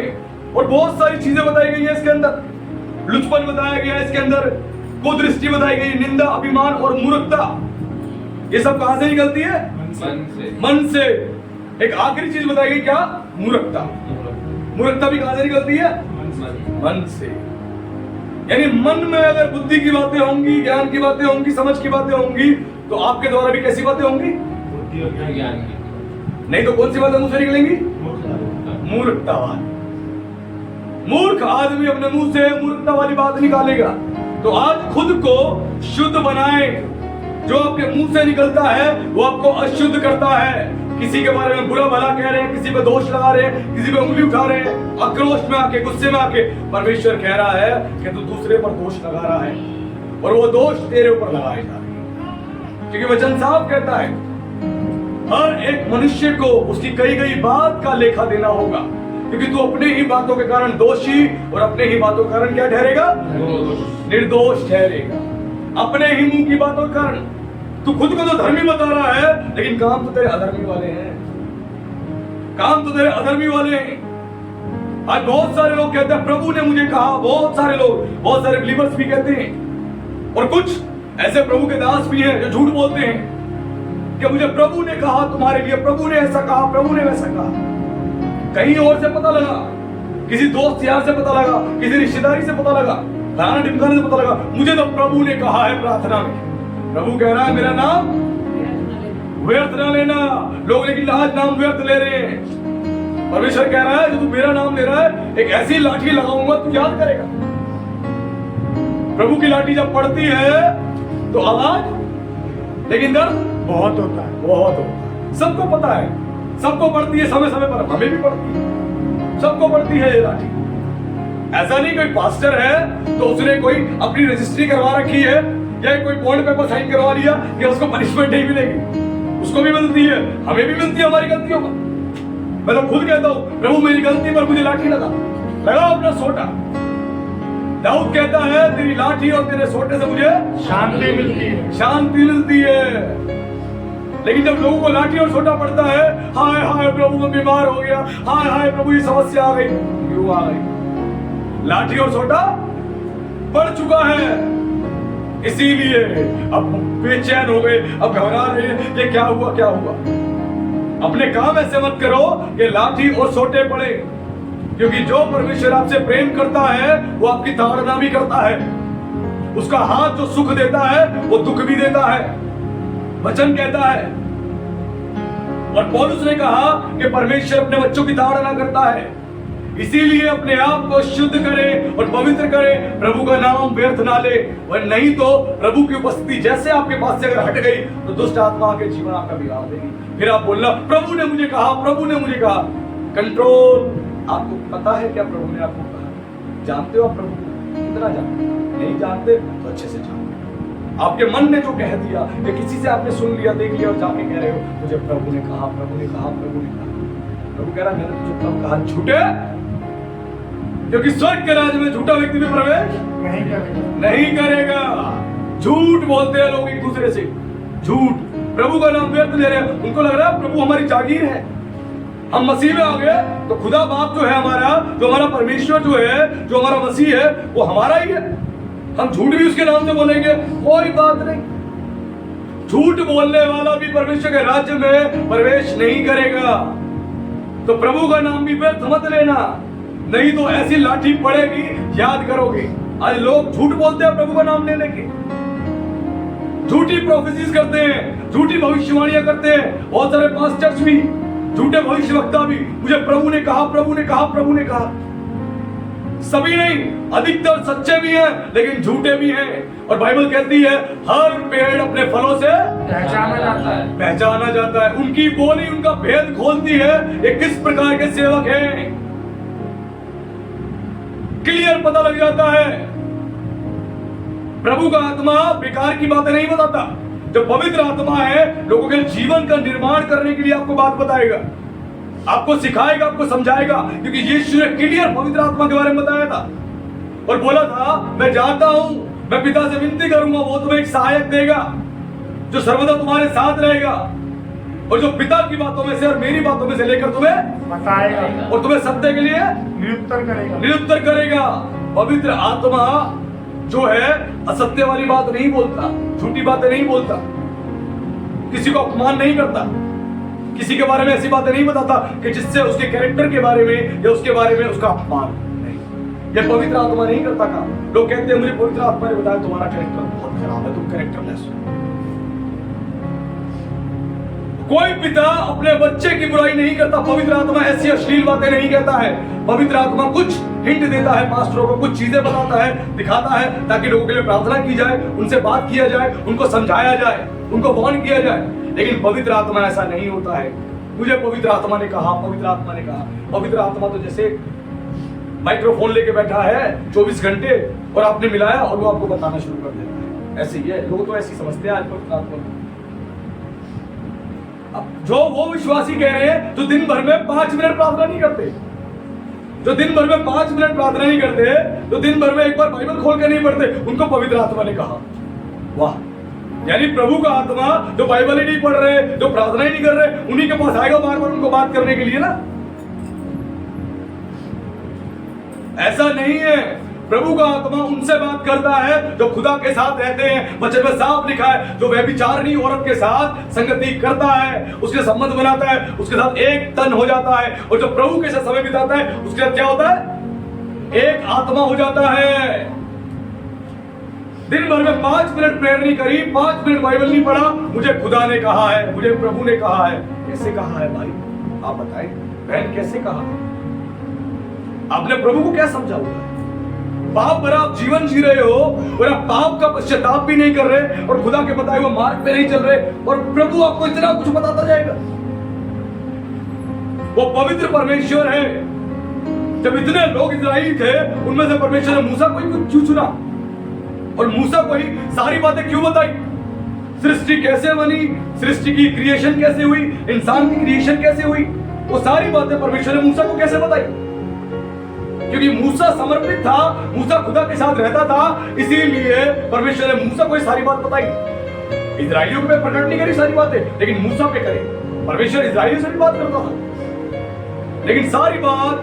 और बहुत सारी चीजें बताई गई है इसके अंदर। लुचपन बताया गया है इसके अंदर, कुदृष्टि बताई गई, निंदा, अभिमान और मूर्खता। ये सब कहां से निकलती है? मन से। एक आखिरी चीज बताई गई, क्या? मूर्खता। मूर्खता भी कहां से निकलती है? मन से। यानी मन में अगर बुद्धि की बातें होंगी, ज्ञान की बातें होंगी, समझ की बातें होंगी, तो आपके द्वारा भी कैसी बातें होंगी? बुद्धि और ज्ञान की। नहीं तो कौन सी बातें मुंह से निकलेंगी? मूर्खता। मूर्ख आदमी अपने मुंह से मूर्खता वाली बात निकालेगा। तो आज खुद को शुद्ध बनाए। जो आपके मुंह से निकलता है वो आपको अशुद्ध करता है। किसी के बारे में बुरा भला कह रहे हैं, किसी पे दोष लगा रहे हैं, किसी पे उंगली उठा रहे हैं, आक्रोश में आके, गुस्से में आके। परमेश्वर कह रहा है कि तू दूसरे पर दोष लगा रहा है और वो दोष तेरे ऊपर लगाए जा रहे हैं। क्योंकि वचन साफ कहता है हर एक मनुष्य को उसकी कही गई बात का लेखा देना होगा। क्योंकि तू अपने ही बातों के कारण दोषी और अपने ही बातों के कारण क्या ठहरेगा? निर्दोष ठहरेगा। अपने ही मुंह की बातों के कारण तू खुद को तो धर्मी बता रहा है, लेकिन काम तो तेरे अधर्मी वाले हैं। काम तो तेरे अधर्मी वाले हैं। आज बहुत सारे लोग कहते हैं प्रभु ने मुझे कहा। बहुत सारे लोग, बहुत सारे बिलीवर्स भी कहते हैं। और कुछ ऐसे प्रभु के दास भी हैं जो झूठ बोलते हैं कि मुझे प्रभु ने कहा तुम्हारे लिए, प्रभु ने ऐसा कहा, प्रभु ने वैसा कहा। कहीं और से पता लगा, किसी दोस्त यार से पता लगा, किसी रिश्तेदारी से पता लगा, फलाना ढिमकाने से पता लगा, मुझे तो प्रभु ने कहा है प्रार्थना में। प्रभु कह रहा है मेरा नाम व्यर्थ ना लेना। लोग लेकिन आज नाम व्यर्थ ले रहे हैं। परमेश्वर कह रहा है जो तू मेरा नाम ले रहा है, एक ऐसी लाठी लगाऊंगा तू याद करेगा। प्रभु की लाठी जब पड़ती है तो आवाज, लेकिन दर्द बहुत होता है। बहुत होता है। सबको पता है, सबको पड़ती है, समय समय पर हमें भी पड़ती है, सबको पड़ती है ये लाठी। ऐसा नहीं कोई पास्टर है तो उसने कोई अपनी रजिस्ट्री करवा रखी है या कोई बॉन्ड पेपर साइन करवा लिया कि उसको पनिशमेंट नहीं मिलेगी। उसको भी मिलती है, हमें भी मिलती है हमारी गलतियों का। मैं तो खुद कहता हूं प्रभु मेरी गलती पर मुझे लाठी लगा अपना सोटा। दाऊद कहता है तेरी लाठी और तेरे सोटे से मुझे शांति मिलती है। शांति मिलती है। लेकिन जब लोगों को लाठी और सोटा पड़ता है, हाय हाय प्रभु मैं बीमार हो गया, हाय हाय प्रभु ये समस्या आ गई, क्यों आ गई? लाठी और सोटा पड़ चुका है, इसीलिए अब बेचैन हो गए, अब घबरा रहे हैं, ये क्या हुआ क्या हुआ। अपने काम ऐसे मत करो कि लाठी और सोटे पड़े। क्योंकि जो परमेश्वर आपसे प्रेम करता है वो आपकी ताड़ना भी करता है। उसका हाथ जो सुख देता है वो दुख भी देता है, वचन कहता है। और पौलुस ने कहा कि परमेश्वर अपने बच्चों की ताड़ना करता है। इसीलिए अपने आप को शुद्ध करे और पवित्र करे, प्रभु का नाम व्यर्थ ना ले। और नहीं तो प्रभु की उपस्थिति जैसे आपके पास से अगर हट गई तो दुष्ट आत्मा के जीवन आपका बिगाड़ देगी। फिर आप बोलना प्रभु ने मुझे कहा, प्रभु ने मुझे कहा। कंट्रोल। आपको पता है क्या प्रभु ने आपको कहा? जानते हो आप प्रभु को? कितना जानते हो? नहीं जानते तो अच्छे से जानते। आपके मन ने जो कह दिया या किसी से आपने सुन लिया, देख लिया और जाके कह रहे हो मुझे प्रभु ने कहा, प्रभु ने कहा, प्रभु ने कहा। प्रभु कह रहा मैंने तुझे कब कहा झूठे? क्योंकि स्वर्ग के राज्य में झूठा व्यक्ति भी प्रवेश नहीं करेगा। झूठ बोलते हैं लोग एक दूसरे से, झूठ। प्रभु का नाम व्यर्थ ले रहे हैं। उनको लग रहा है प्रभु हमारी जागीर है, हम मसीह में आ गए तो खुदा बाप जो है हमारा, जो हमारा परमेश्वर जो है, जो हमारा मसीह है, वो हमारा ही है। हम झूठ भी उसके नाम से बोलेंगे, कोई बात नहीं। झूठ बोलने वाला भी परमेश्वर के राज्य में प्रवेश नहीं करेगा। तो प्रभु का नाम भी व्यर्थ मत लेना, नहीं तो ऐसी लाठी पड़ेगी, याद करोगे। आज लोग झूठ बोलते हैं प्रभु का नाम लेने के, झूठी प्रोफेसीज करते हैं, झूठी भविष्यवाणियां करते हैं। बहुत सारे पास्टर्स भी, झूठे भविष्यवक्ता भी, मुझे प्रभु ने कहा, प्रभु ने कहा, प्रभु ने कहा। सभी नहीं, अधिकतर सच्चे भी हैं लेकिन झूठे भी हैं। और बाइबल कहती है हर पेड़ अपने फलों से पहचाना जाता है। उनकी बोली उनका भेद खोलती है, ये किस प्रकार के सेवक हैं, क्लियर पता लग जाता है। प्रभु का आत्मा बेकार की बातें नहीं बताता। जो पवित्र आत्मा है लोगों के जीवन का निर्माण करने के लिए आपको बात बताएगा, आपको सिखाएगा, आपको समझाएगा। क्योंकि यीशु ने क्लियर पवित्र आत्मा के बारे में बताया था और बोला था मैं जाता हूं, मैं पिता से विनती करूंगा, वो तुम्हें एक सहायक देगा जो सर्वदा तुम्हारे साथ रहेगा और जो पिता की बातों में से और मेरी बातों में से लेकर तुम्हें बताएगा और तुम्हें सत्य के लिए निरुत्तर करेगा। पवित्र आत्मा जो है असत्य वाली बात नहीं बोलता, झूठी बातें नहीं बोलता, किसी को अपमान नहीं करता, किसी के बारे में ऐसी बातें नहीं बताता कि जिससे उसके कैरेक्टर के बारे में या उसके बारे में उसका अपमान नहीं। ये पवित्र आत्मा नहीं करता काम। लोग कहते हैं मुझे पवित्र आत्मा ने बताया तुम्हारा कैरेक्टर बहुत खराब है, तुम कैरेक्टरलेस हो। कोई पिता अपने बच्चे की बुराई नहीं करता। पवित्र आत्मा ऐसी अश्लील बातें नहीं कहता है। पवित्र आत्मा कुछ हिंट देता है, पास्टरों को कुछ चीजें बताता है, दिखाता है, ताकि लोगों के लिए प्रार्थना की जाए, उनसे बात किया जाए, उनको समझाया जाए, उनको वार्न किया जाए। लेकिन पवित्र आत्मा ऐसा नहीं होता है। मुझे पवित्र आत्मा ने कहा, पवित्र आत्मा ने कहा। पवित्र आत्मा तो जैसे माइक्रोफोन लेके बैठा है 24 घंटे और आपने मिलाया और वो आपको बताना शुरू कर देता है। ऐसे ही है, लोग तो ऐसी समझते हैं आज पवित्र आत्मा को। अब जो वो विश्वासी कह रहे हैं जो दिन भर में 5 मिनट प्रार्थना नहीं करते, जो दिन भर में 5 मिनट प्रार्थना नहीं करते, जो दिन भर में एक बार बाइबल खोल के नहीं पढ़ते, उनको पवित्र आत्मा ने कहा। वाह, यानी प्रभु का आत्मा जो बाइबल ही नहीं पढ़ रहे, जो प्रार्थना ही नहीं कर रहे, उन्हीं के पास आएगा बार बार उनको बात करने के लिए ना। ऐसा नहीं है। प्रभु का आत्मा उनसे बात करता है जो खुदा के साथ रहते हैं। वचन में साफ लिखा है जो व्यभिचारिणी औरत के साथ संगति करता है, उसके संबंध बनाता है, उसके साथ एक तन हो जाता है, और जो प्रभु के साथ समय बिताता है उसके साथ क्या होता है? एक आत्मा हो जाता है। दिन भर में 5 मिनट प्रेयर नहीं करी, 5 मिनट बाइबल नहीं पढ़ा, मुझे खुदा ने कहा है, मुझे प्रभु ने कहा है। कैसे कहा है भाई? आप बताएं बहन, कैसे कहा है? आपने प्रभु को क्या समझा हुआ है? पाप भरा आप जीवन जी रहे हो और आप पाप का पश्चाताप भी नहीं कर रहे और खुदा के बताए हुए मार्ग पे नहीं चल रहे, और प्रभु आपको इतना कुछ बताता जाएगा। वो पवित्र परमेश्वर है। जब इतने लोग इस्राएली थे, उनमें से परमेश्वर ने मूसा को ही क्यों चुना और मूसा को ही सारी बातें क्यों बताई? सृष्टि कैसे बनी, सृष्टि की क्रिएशन कैसे हुई, इंसान की क्रिएशन कैसे हुई, वो सारी बातें परमेश्वर ने मूसा को कैसे बताई? क्योंकि मूसा समर्पित था, मूसा खुदा के साथ रहता था, इसीलिए परमेश्वर ने मूसा को सारी बात बताई। इस्राएलियों पे प्रकट नहीं करी सारी बातें, लेकिन मूसा पे करी। परमेश्वर इस्राएलियों से भी बात करता था, लेकिन सारी बात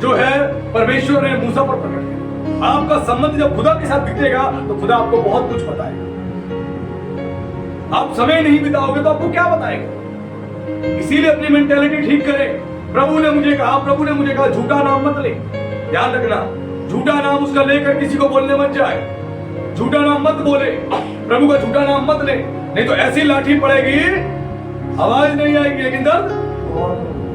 जो है परमेश्वर ने मूसा पर प्रकट की। आपका संबंध जब खुदा के साथ बीतेगा तो खुदा आपको बहुत कुछ बताएगा। आप समय नहीं बिताओगे तो आपको क्या बताएगा? इसीलिए अपनी मेंटेलिटी ठीक करें। प्रभु ने मुझे कहा, प्रभु ने मुझे कहा, झूठा नाम मत ले। ध्यान रखना, झूठा नाम उसका लेकर किसी को बोलने मत जाए। झूठा नाम मत बोले, प्रभु का झूठा नाम मत ले, नहीं तो ऐसी लाठी पड़ेगी, आवाज नहीं आएगी, लेकिन दर्द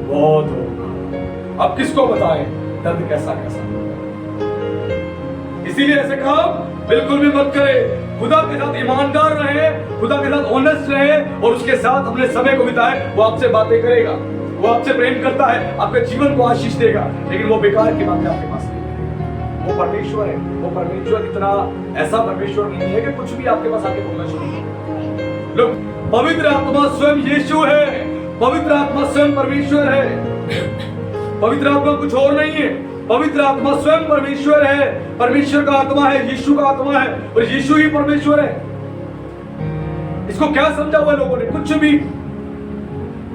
बहुत होगा। अब किसको बताएं दर्द कैसा कैसा? इसीलिए ऐसे काम बिल्कुल भी मत करें। खुदा के साथ ईमानदार रहे, खुदा के साथ ऑनेस्ट रहे और उसके साथ अपने समय को बिताए। वो आपसे बातें करेगा, वो आपसे प्रेम करता है, आपके जीवन को आशीष देगा, लेकिन वो बेकार की बातें आपके पास नहीं करेगा। वो परमेश्वर है। वो परमेश्वर इतना ऐसा परमेश्वर नहीं है कि कुछ भी आपके पास आके बोलना शुरू कर। लोग, पवित्र आत्मा स्वयं यीशु है। पवित्र आत्मा स्वयं परमेश्वर है। पवित्र आत्मा कुछ और नहीं है। पवित्र आत्मा स्वयं परमेश्वर है। परमेश्वर का आत्मा है, यीशु का आत्मा है, और यीशु ही परमेश्वर है। इसको क्या समझा हुआ लोगों ने? कुछ भी।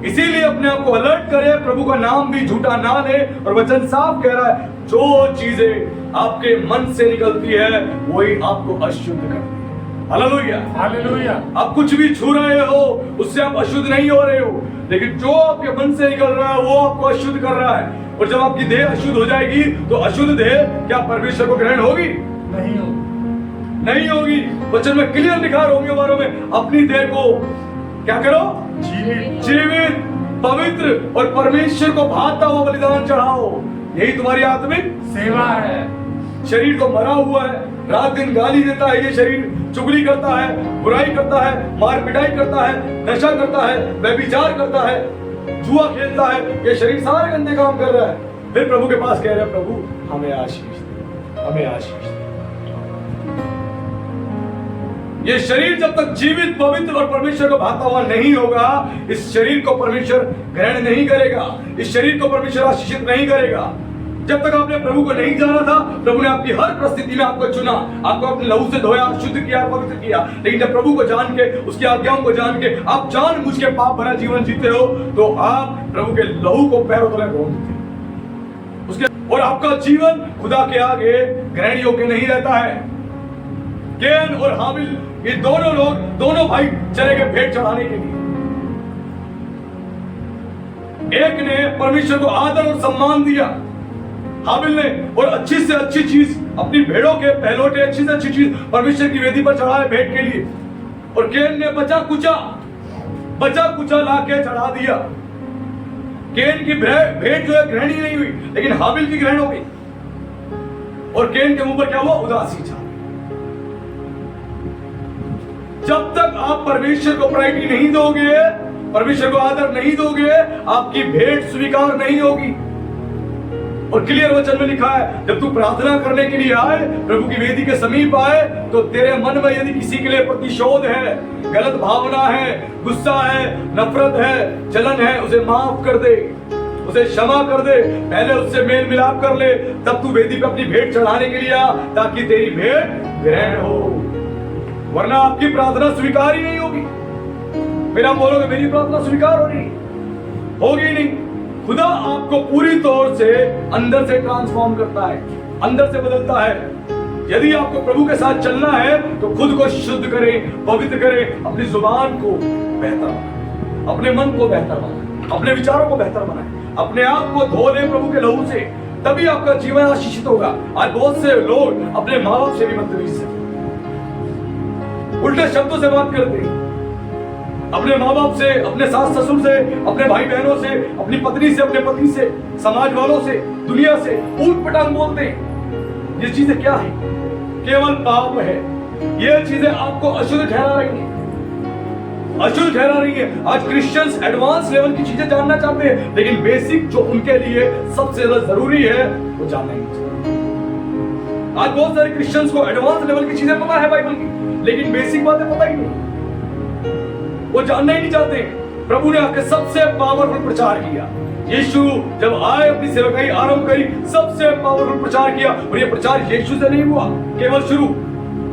इसीलिए अपने आप को अलर्ट करें, प्रभु का नाम भी झूठा ना ले। और वचन साफ कह रहा है, जो चीजें आपके मन से निकलती है वही आपको अशुद्ध करती है। Hallelujah, hallelujah. आप कुछ भी छू रहे हो उससे आप अशुद्ध नहीं हो रहे हो, लेकिन जो आपके मन से निकल रहा है वो आपको अशुद्ध कर रहा है। और जब आपकी देह अशुद्ध हो जाएगी तो अशुद्ध देह क्या परमेश्वर को ग्रहण होगी? नहीं होगी, नहीं होगी। वचन में क्लियर लिखा है रोमियो 12 में, अपनी देह को क्या करो? जीवित, पवित्र और परमेश्वर को भाता हुआ बलिदान चढ़ाओ। यही तुम्हारी आत्मिक सेवा है। शरीर तो मरा हुआ है, रात दिन गाली देता है ये शरीर, चुगली करता है, बुराई करता है, मार पिटाई करता है, नशा करता है, व्यभिचार करता है, जुआ खेलता है। ये शरीर सारे गंदे काम कर रहा है। फिर प्रभु के पास कह रहे हैं, प्रभु हमें आशीष दे, हमें आशीष दे। ये शरीर जब तक जीवित, पवित्र और परमेश्वर को भाता हुआ नहीं होगा, इस शरीर को परमेश्वर ग्रहण नहीं करेगा, इस शरीर को परमेश्वर आशीषित नहीं करेगा। जब तक आपने प्रभु को नहीं जाना था, प्रभु ने आपकी हर परिस्थिति में आपको चुना, आपको अपने लहू से धोया, शुद्ध किया, पवित्र किया। लेकिन जब प्रभु को जान के, उसकी आज्ञाओं को जान के आप जान मुझ के पाप भरा जीवन जीते हो, तो आप प्रभु के लहू को पैरों तले रोक देते हो उसके, और आपका जीवन खुदा के आगे ग्रहण योग्य नहीं रहता है। कैन और हाबिल, ये दोनों लोग, दोनों भाई चले गए भेंट चढ़ाने के लिए। एक ने परमेश्वर को आदर और सम्मान दिया, हाबिल ने, और अच्छी से अच्छी चीज, अपनी भेड़ों के पहलोटे, अच्छी से अच्छी चीज परमेश्वर की वेदी पर चढ़ाए भेंट के लिए। और कैन ने बचा कुचा लाके चढ़ा दिया। कैन की भेंट जो है ग्रहण ही नहीं हुई, लेकिन हाबिल की ग्रहण हो गई। और कैन के मुंह पर क्या हुआ? उदासी छा। जब तक आप परमेश्वर को प्रायोरिटी नहीं दोगे, परमेश्वर को आदर नहीं दोगे, आपकी भेंट स्वीकार नहीं होगी। और क्लियर वचन में लिखा है, जब तू प्रार्थना करने के लिए आए, प्रभु की वेदी के समीप आए, तो तेरे मन में यदि किसी के लिए प्रतिशोध है, गलत भावना है, गुस्सा है, नफरत है, जलन है, उसे माफ कर दे, उसे क्षमा कर दे। पहले उससे मेल मिलाप कर ले, तब तू वेदी पे अपनी भेंट चढ़ाने के लिए आ, ताकि तेरी भेंट ग्रहण हो। वरना आपकी प्रार्थना स्वीकार ही नहीं होगी। फिर आप बोलोगे मेरी प्रार्थना स्वीकार हो रही, होगी नहीं। खुदा आपको पूरी तौर से अंदर से ट्रांसफॉर्म करता है, अंदर से बदलता है। यदि आपको प्रभु के साथ चलना है, तो खुद को शुद्ध करें, पवित्र करें, अपनी जुबान को बेहतर बनाएं, अपने मन को बेहतर बनाएं, अपने विचारों को बेहतर बनाएं, अपने आप को धो लें प्रभु के लहू से, तभी आपका जीवन आशीषित होगा। आज बहुत से लोग अपने माँ बाप से भी बदतमीज हैं, उल्टे शब्दों से बात करते हैं, अपने माँ बाप से, अपने सास ससुर से, अपने भाई बहनों से, अपनी पत्नी से, अपने पति से, समाज वालों से, दुनिया से ऊट पटांग बोलते हैं। ये चीजें क्या है? केवल पाप है। ये चीजें आपको अशुद्ध ठहरा रही हैं, अशुद्ध ठहरा रही है। आज क्रिश्चियंस एडवांस लेवल की चीजें जानना चाहते हैं, लेकिन बेसिक जो उनके लिए सबसे ज्यादा जरूरी है वो जानना ही नहीं चाहते। आज बहुत सारे क्रिश्चियंस को एडवांस लेवल की चीजें पता है बाइबल की, लेकिन बेसिक बातें पता ही नहीं, वो जानना ही नहीं चाहते। प्रभु ने आके सबसे पावरफुल प्रचार किया। यीशु जब आए, अपनी सेवकाई आरंभ करी, सबसे पावरफुल प्रचार किया। और ये प्रचार यीशु से नहीं हुआ केवल शुरू,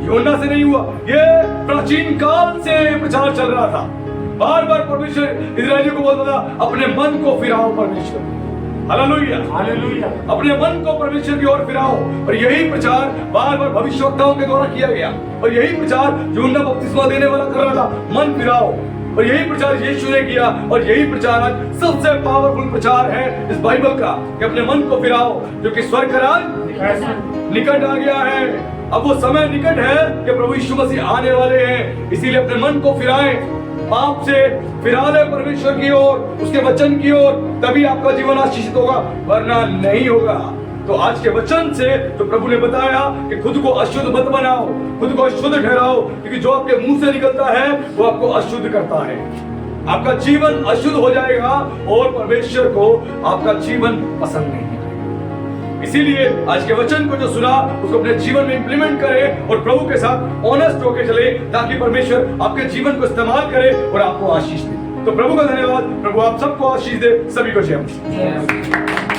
यूहन्ना से नहीं हुआ, ये प्राचीन काल से प्रचार चल रहा था। बार बार परमेश्वर इस्राएलियों को बोलता था, अपने मन को फिराओ परमेश्वर, हालेलुया, हालेलुया, अपने मन को परमेश्वर की ओर फिराओ। और यही प्रचार बार बार भविष्यवक्ताओं के द्वारा किया गया, और यही प्रचार यूहन्ना बपतिस्मा देने वाला कर रहा था, मन फिराओ। और यही प्रचार यीशु ने किया, और यही प्रचार आज सबसे पावरफुल प्रचार है इस बाइबल का, कि अपने मन को फिराओ, जो कि स्वर्ग का राज निकट आ गया है। अब वो समय निकट है कि प्रभु यीशु मसीह आने वाले हैं, इसीलिए अपने मन को फिराएं, पाप से फिरा ले परमेश्वर की ओर, उसके वचन की ओर, तभी आपका जीवन आशीषित होगा, वरना नहीं होगा। तो आज के वचन से जो प्रभु ने बताया कि खुद को अशुद्ध मत बनाओ, खुद को अशुद्ध ठहराओ, क्योंकि जो आपके मुंह से निकलता है वो आपको अशुद्ध करता है। आपका जीवन अशुद्ध हो जाएगा और परमेश्वर को आपका जीवन पसंद नहीं आएगा। इसीलिए आज के वचन को जो सुना उसको अपने जीवन में इंप्लीमेंट करें और प्रभु के साथ ऑनेस्ट होकर चले, ताकि परमेश्वर आपके जीवन को इस्तेमाल करे और आपको आशीष दे। तो प्रभु का धन्यवाद, प्रभु आप सबको आशीष दे, सभी को जय मसीह।